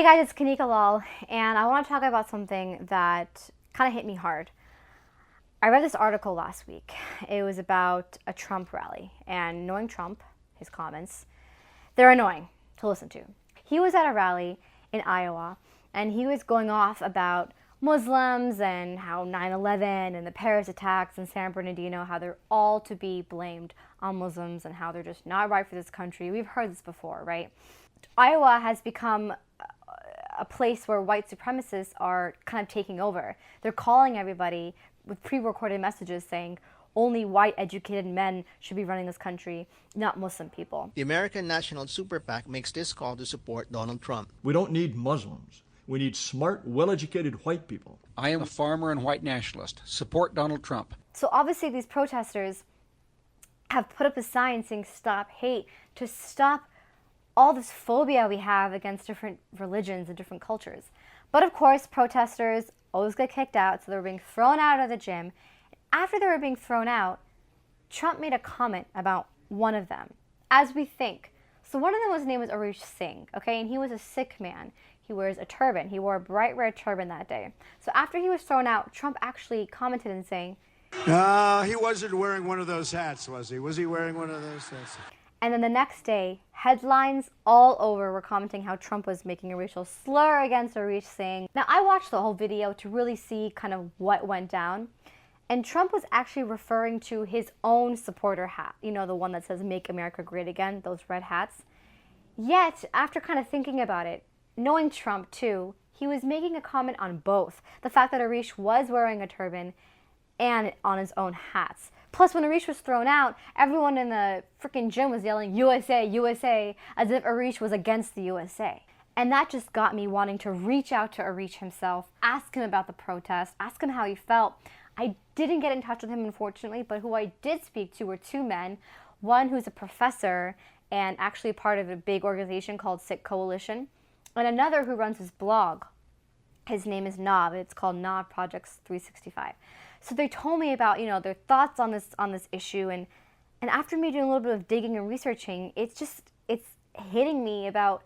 Hey guys, it's Kanika Lal, and I want to talk about something that kind of hit me hard. I read this article last week. It was about a Trump rally, and knowing Trump, his comments, they're annoying to listen to. He was at a rally in Iowa, and he was going off about Muslims and how 9/11 and the Paris attacks in San Bernardino, how they're all to be blamed on Muslims and how they're just not right for this country. We've heard this before, right? Iowa has become a place where white supremacists are kind of taking over. They're calling everybody with pre-recorded messages saying only white educated men should be running this country, not Muslim people. The American National Super PAC makes this call to support Donald Trump. We don't need Muslims. We need smart, well-educated white people. I am a farmer and white nationalist. Support Donald Trump. So obviously these protesters have put up a sign saying stop hate, to stop all this phobia we have against different religions and different cultures. But of course, protesters always get kicked out, so they were being thrown out of the gym. After they were being thrown out, Trump made a comment about one of them, as we think. So one of them, his name was Singh, okay? And he was a Sikh man. He wears a turban. He wore a bright red turban that day. So after he was thrown out, Trump actually commented and saying, he wasn't wearing one of those hats, was he? Was he wearing one of those hats? And then the next day, headlines all over were commenting how Trump was making a racial slur against Singh. Now, I watched the whole video to really see kind of what went down. And Trump was actually referring to his own supporter hat. You know, the one that says, "Make America Great Again," those red hats. Yet, after kind of thinking about it, knowing Trump too, he was making a comment on both. The fact that Arish was wearing a turban and on his own hats. Plus, when Arish was thrown out, everyone in the freaking gym was yelling, "USA, USA," as if Arish was against the USA. And that just got me wanting to reach out to Arish himself, ask him about the protest, ask him how he felt. I didn't get in touch with him, unfortunately, but who I did speak to were two men. One who's a professor and actually part of a big organization called Sikh Coalition, and another who runs his blog. His name is Nav. It's called Nav Projects 365. So they told me about, you know, their thoughts on this issue, and after me doing a little bit of digging and researching, it's hitting me about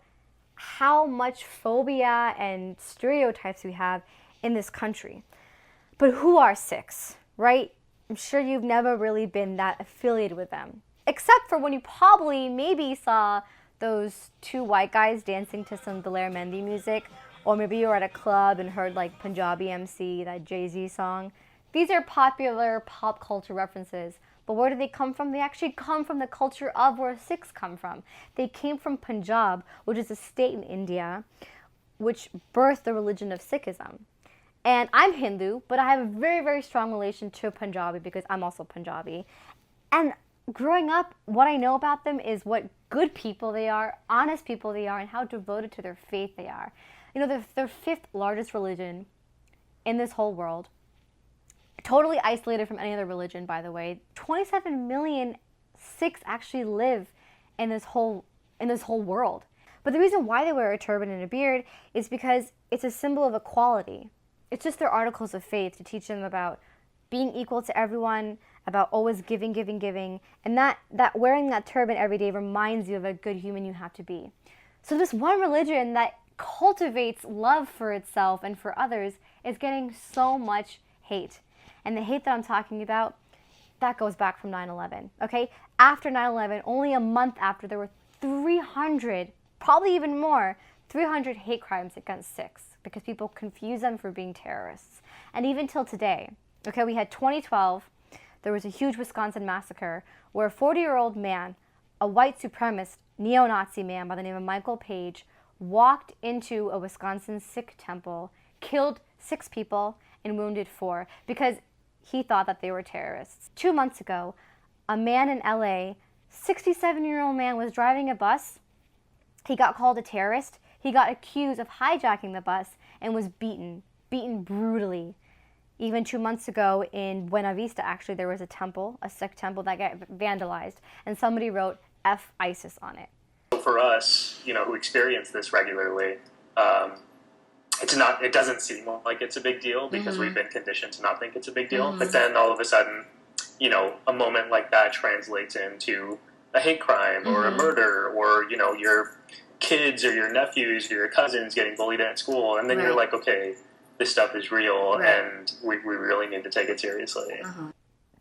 how much phobia and stereotypes we have in this country. But who are Sikhs, right? I'm sure you've never really been that affiliated with them, except for when you probably maybe saw those two white guys dancing to some Daler Mehndi music, or maybe you were at a club and heard like Punjabi MC, that Jay-Z song. These are popular pop culture references, but where do they come from? They actually come from the culture of where Sikhs come from. They came from Punjab, which is a state in India, which birthed the religion of Sikhism. And I'm Hindu, but I have a very, very strong relation to Punjabi because I'm also Punjabi. And growing up, what I know about them is what good people they are, honest people they are, and how devoted to their faith they are. You know, they're fifth largest religion in this whole world. Totally isolated from any other religion, by the way. 27 million Sikhs actually live in this whole world. But the reason why they wear a turban and a beard is because it's a symbol of equality. It's just their articles of faith to teach them about being equal to everyone, about always giving, giving, giving. And that wearing that turban every day reminds you of a good human you have to be. So this one religion that cultivates love for itself and for others is getting so much hate. And the hate that I'm talking about, that goes back from 9/11, okay? After 9/11, only a month after, there were 300, probably even more, 300 hate crimes against Sikhs because people confuse them for being terrorists. And even till today, okay, we had 2012, there was a huge Wisconsin massacre where a 40-year-old man, a white supremacist, neo-Nazi man by the name of Michael Page, walked into a Wisconsin Sikh temple, killed 6 people, and wounded 4 because he thought that they were terrorists. 2 months ago, a man in LA, 67-year-old man, was driving a bus. He got called a terrorist. He got accused of hijacking the bus and was beaten brutally. Even 2 months ago in Buena Vista, actually, there was a temple, a Sikh temple that got vandalized, and somebody wrote F ISIS on it. For us, you know, who experience this regularly, it doesn't seem like it's a big deal because we've been conditioned to not think it's a big deal. But then all of a sudden, you know, a moment like that translates into a hate crime or a murder, or, you know, you're kids or your nephews or your cousins getting bullied at school, and then you're like, okay, this stuff is real, and we really need to take it seriously.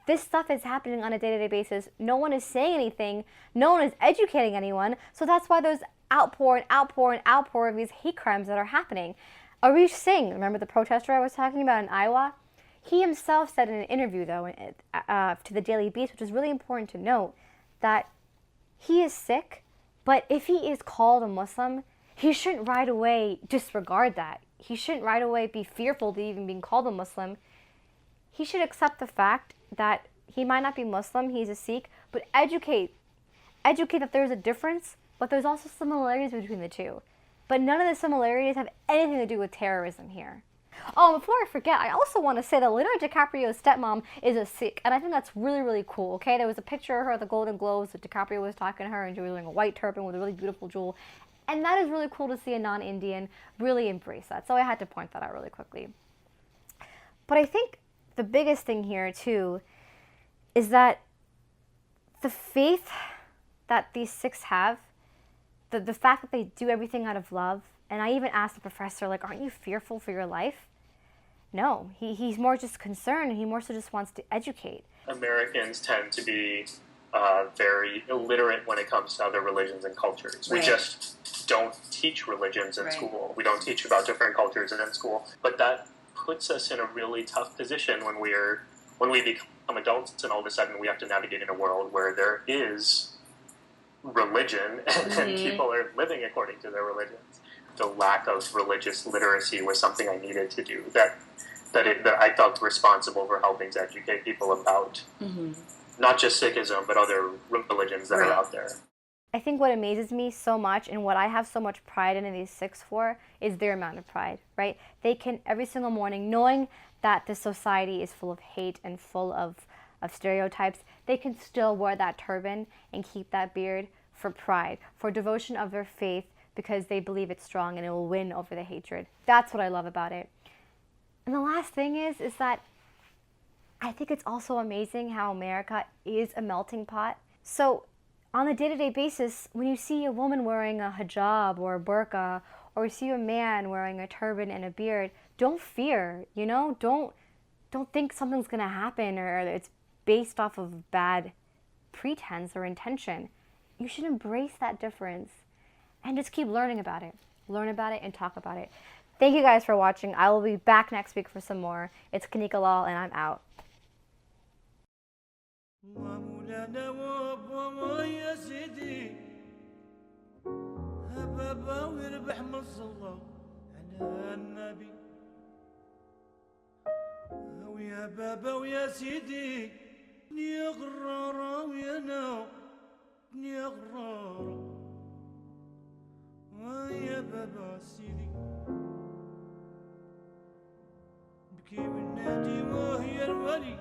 This stuff is happening on a day-to-day basis. No one is saying anything. No one is educating anyone. So that's why there's outpour of these hate crimes that are happening. Arish Singh, remember the protester I was talking about in Iowa? He himself said in an interview, though, to the Daily Beast, which is really important to note, that he is Sikh, but if he is called a Muslim, he shouldn't right away disregard that. He shouldn't right away be fearful to even being called a Muslim. He should accept the fact that he might not be Muslim, he's a Sikh, but educate that there's a difference, but there's also similarities between the two. But none of the similarities have anything to do with terrorism here. Oh, before I forget, I also want to say that Leonardo DiCaprio's stepmom is a Sikh, and I think that's really, really cool, okay? There was a picture of her at the Golden Globes that DiCaprio was talking to her, and she was wearing a white turban with a really beautiful jewel. And that is really cool to see a non-Indian really embrace that. So I had to point that out really quickly. But I think the biggest thing here, too, is that the faith that these Sikhs have, the fact that they do everything out of love, and I even asked the professor, like, aren't you fearful for your life? No, he's more just concerned, and he more so just wants to educate. Americans tend to be very illiterate when it comes to other religions and cultures. We just don't teach religions in school. We don't teach about different cultures in school. But that puts us in a really tough position when we become adults, and all of a sudden we have to navigate in a world where there is religion and people are living according to their religions. The lack of religious literacy was something I needed to do, that I felt responsible for helping to educate people about, not just Sikhism, but other religions that are out there. I think what amazes me so much, and what I have so much pride in these Sikhs for, is their amount of pride, right? They can, every single morning, knowing that this society is full of hate and full of stereotypes, they can still wear that turban and keep that beard for pride, for devotion of their faith, because they believe it's strong and it will win over the hatred. That's what I love about it. And the last thing is that I think it's also amazing how America is a melting pot. So on a day-to-day basis, when you see a woman wearing a hijab or a burqa, or you see a man wearing a turban and a beard, don't fear, don't think something's gonna happen or it's based off of bad pretense or intention. You should embrace that difference and just keep learning about it. Learn about it and talk about it. Thank you guys for watching. I will be back next week for some more. It's Kanika Lal, and I'm out. ويا بابا ويا سيدي يا غرارة ويا ناو يا غرارة ويا بابا سيدي بكي والنادي وهي الولي